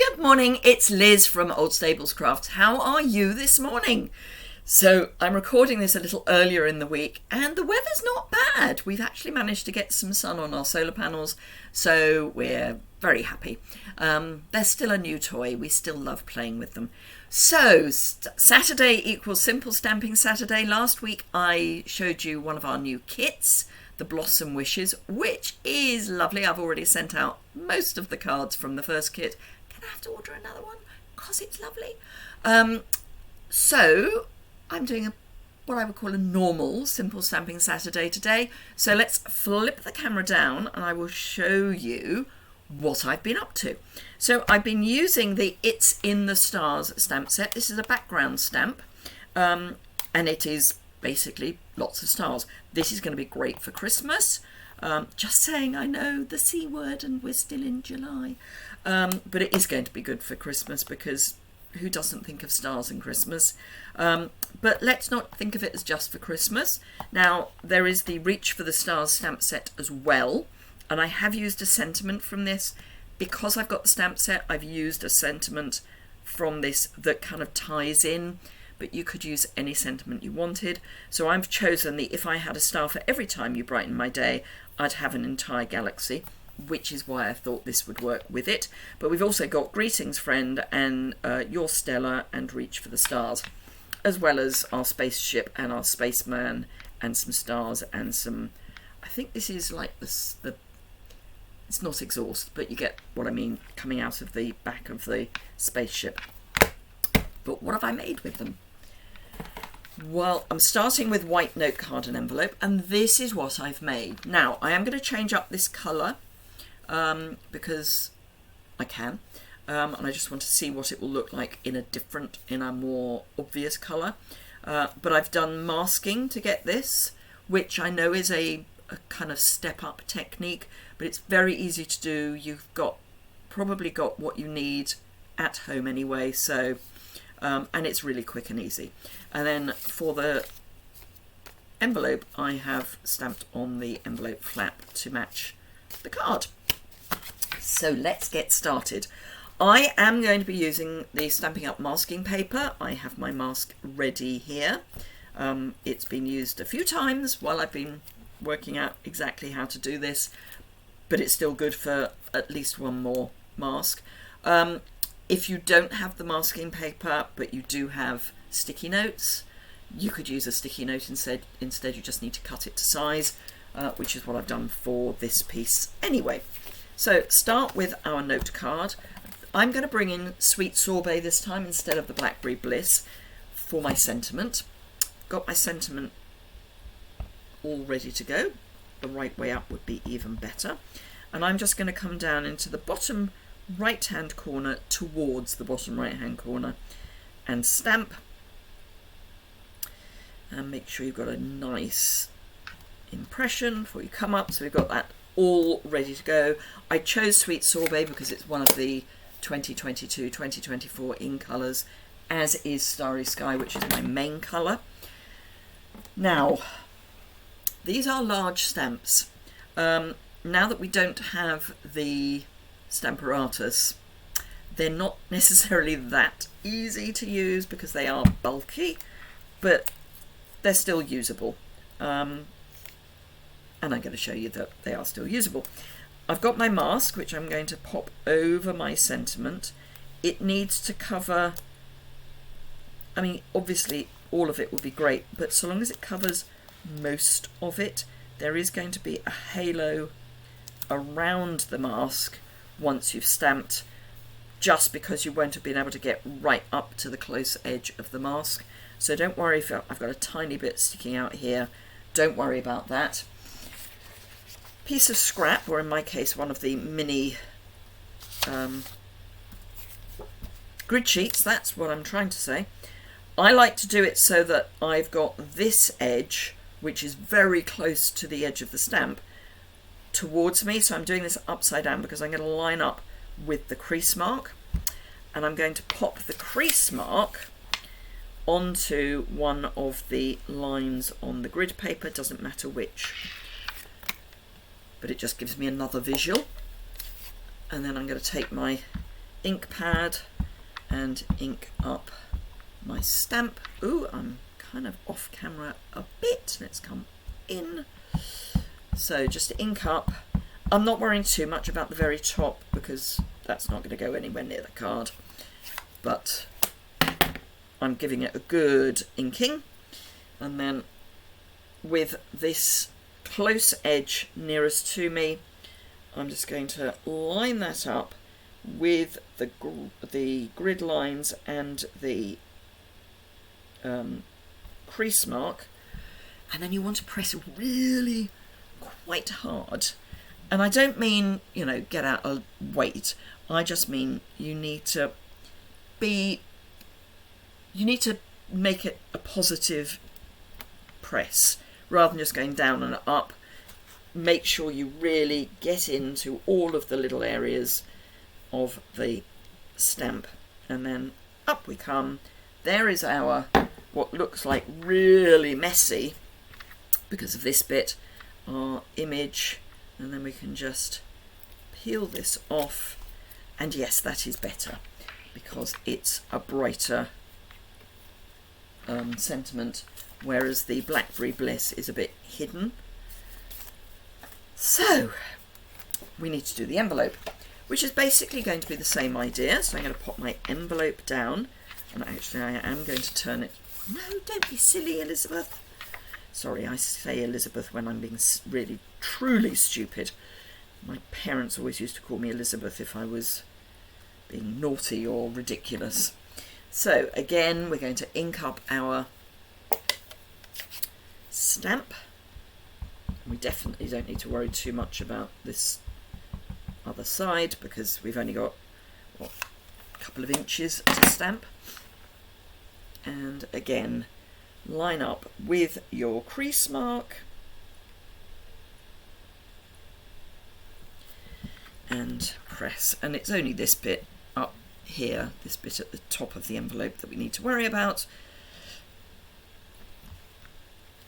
Good morning, it's Liz from Old Stables Crafts. How are you this morning? So I'm recording this a little earlier in the week and the weather's not bad. We've actually managed to get some sun on our solar panels, so we're very happy. They're still a new toy. We still love playing with them. So Saturday equals Simple Stamping Saturday. Last week I showed you one of our new kits, the Blossom Wishes, which is lovely. I've already sent out most of the cards from the first kit. I have to order another one because it's lovely. So I'm doing what I would call a normal Simple Stamping Saturday today. So let's flip the camera down and I will show you what I've been up to. So I've been using the It's in the Stars stamp set. This is a background stamp and it is basically lots of stars. This is going to be great for Christmas. Just saying, I know the C word and we're still in July. But it is going to be good for Christmas because who doesn't think of stars in Christmas? But let's not think of it as just for Christmas. Now, there is the Reach for the Stars stamp set as well. And I have used a sentiment from this. Because I've got the stamp set, I've used a sentiment from this that kind of ties in. But you could use any sentiment you wanted. So I've chosen the If I Had a Star for Every Time You Brighten My Day, I'd Have an Entire Galaxy, which is why I thought this would work with it. But we've also got Greetings Friend and Your Stella and Reach for the Stars, as well as our spaceship and our spaceman and some stars and some, I think this is like it's not exhaust, but you get what I mean, coming out of the back of the spaceship. But what have I made with them? Well, I'm starting with white note card and envelope, and this is what I've made. Now, I am going to change up this colour because I can, and I just want to see what it will look like in a more obvious colour. But I've done masking to get this, which I know is a kind of step-up technique, but it's very easy to do. You've probably got what you need at home anyway, so and it's really quick and easy. And then for the envelope, I have stamped on the envelope flap to match the card. So let's get started. I am going to be using the Stampin' Up masking paper. I have my mask ready here. It's been used a few times while I've been working out exactly how to do this, but it's still good for at least one more mask. If you don't have the masking paper, but you do have sticky notes, you could use a sticky note instead. You just need to cut it to size, which is what I've done for this piece anyway. So start with our note card. I'm going to bring in Sweet Sorbet this time instead of the Blackberry Bliss for my sentiment. Got my sentiment all ready to go. The right way up would be even better. And I'm just going to come down into the bottom right hand corner towards the bottom right hand corner and stamp, and make sure you've got a nice impression before you come up. So we've got that all ready to go. I chose Sweet Sorbet because it's one of the 2022-2024 in colours, as is Starry Sky, which is my main colour. Now, these are large stamps. Now that we don't have the Stamparatus, they're not necessarily that easy to use because they are bulky, but they're still usable. And I'm going to show you that they are still usable. I've got my mask, which I'm going to pop over my sentiment. It needs to cover, I mean, obviously all of it would be great, but so long as it covers most of it, there is going to be a halo around the mask once you've stamped, just because you won't have been able to get right up to the close edge of the mask. So don't worry if I've got a tiny bit sticking out here. Don't worry about that. Piece of scrap, or in my case one of the mini grid sheets, that's what I'm trying to say. I like to do it so that I've got this edge, which is very close to the edge of the stamp, towards me. So I'm doing this upside down because I'm going to line up with the crease mark, and I'm going to pop the crease mark onto one of the lines on the grid paper. Doesn't matter which, but it just gives me another visual. And then I'm going to take my ink pad and ink up my stamp. Ooh, I'm kind of off camera a bit. Let's come in. So just ink up. I'm not worrying too much about the very top because that's not going to go anywhere near the card, but I'm giving it a good inking. And then with this close edge nearest to me, I'm just going to line that up with the grid lines and the crease mark, and then you want to press really quite hard. And I don't mean, you know, get out a weight. I just mean you need to make it a positive press rather than just going down and up. Make sure you really get into all of the little areas of the stamp, and then up we come. There is our, what looks like really messy because of this bit, our image, and then we can just peel this off, and yes, that is better because it's a brighter sentiment, whereas the Blackberry Bliss is a bit hidden. So we need to do the envelope, which is basically going to be the same idea. So I'm going to pop my envelope down, and actually I am going to turn it. No, don't be silly, Elizabeth. Sorry, I say Elizabeth when I'm being really, truly stupid. My parents always used to call me Elizabeth if I was being naughty or ridiculous. So again, we're going to ink up our stamp. We definitely don't need to worry too much about this other side because we've only got, what, a couple of inches to stamp. And again, line up with your crease mark and press. And it's only this bit up here, this bit at the top of the envelope, that we need to worry about.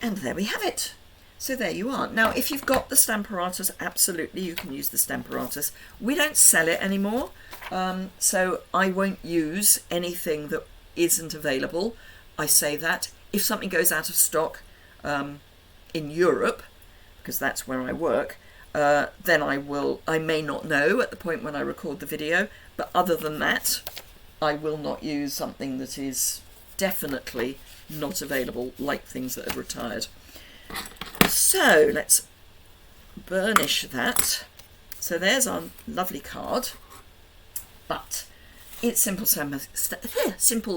And there we have it. So there you are. Now, if you've got the Stamparatus, absolutely you can use the Stamparatus. We don't sell it anymore, so I won't use anything that isn't available. I say that. If something goes out of stock in Europe, because that's where I work, then I may not know at the point when I record the video, but other than that, I will not use something that is definitely not available, like things that are retired. So let's burnish that. So there's our lovely card, but it's Simple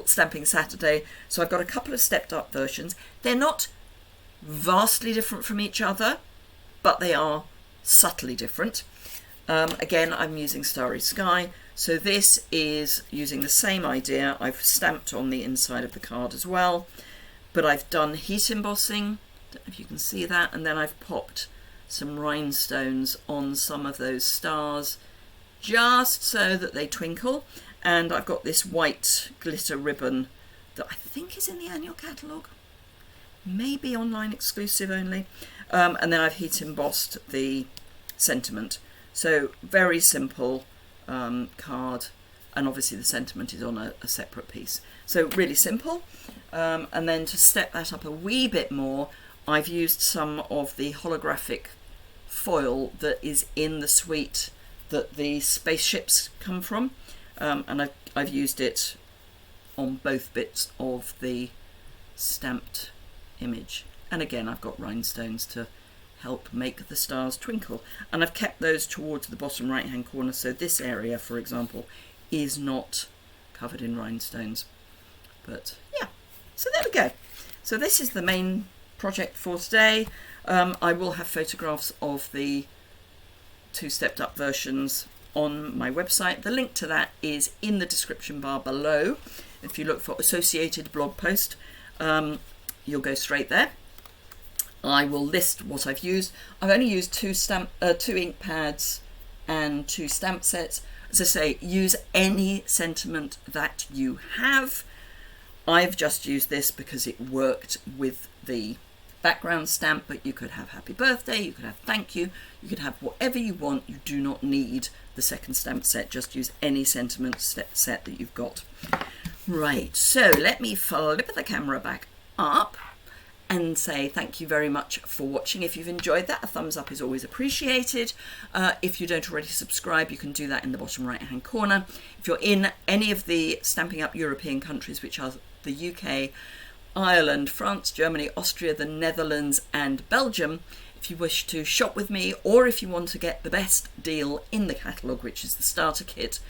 Stamping Saturday, so I've got a couple of stepped up versions. They're not vastly different from each other, but they are subtly different. Again, I'm using Starry Sky, so this is using the same idea. I've stamped on the inside of the card as well, but I've done heat embossing. Don't know if you can see that, and then I've popped some rhinestones on some of those stars just so that they twinkle. And I've got this white glitter ribbon that I think is in the annual catalogue, maybe online exclusive only, and then I've heat embossed the sentiment. So very simple card, and obviously the sentiment is on a separate piece, so really simple. And then to step that up a wee bit more, I've used some of the holographic foil that is in the suite that the spaceships come from, and I've used it on both bits of the stamped image. And again, I've got rhinestones to help make the stars twinkle, and I've kept those towards the bottom right hand corner, so this area, for example, is not covered in rhinestones. But yeah, so there we go. So this is the main project for today. I will have photographs of the two stepped up versions on my website. The link to that is in the description bar below. If you look for associated blog post, you'll go straight there. I will list what I've used. I've only used two ink pads and 2 stamp sets. As I say, use any sentiment that you have. I've just used this because it worked with the background stamp, but you could have happy birthday, you could have thank you, you could have whatever you want. You do not need the second stamp set, just use any sentiment set that you've got. Right, so let me flip the camera back up and say thank you very much for watching. If you've enjoyed that, a thumbs up is always appreciated. If you don't already subscribe, you can do that in the bottom right hand corner. If you're in any of the Stampin' Up European countries, which are the UK, Ireland, France, Germany, Austria, the Netherlands and Belgium, if you wish to shop with me, or if you want to get the best deal in the catalogue, which is the starter kit,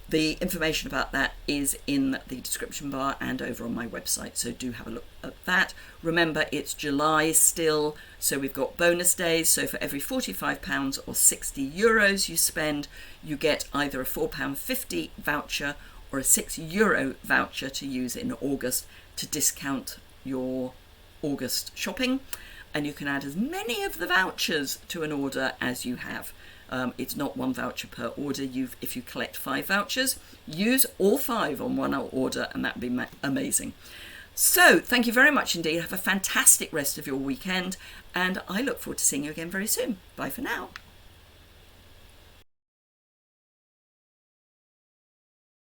the information about that is in the description bar and over on my website, so do have a look at that. Remember, it's July still, so we've got bonus days, so for every £45 or €60 you spend, you get either a £4.50 voucher or a €6 voucher to use in August to discount your August shopping, and you can add as many of the vouchers to an order as you have. It's not one voucher per order. If you collect 5 vouchers, use all 5 on one order, and that would be amazing. So thank you very much indeed. Have a fantastic rest of your weekend, and I look forward to seeing you again very soon. Bye for now.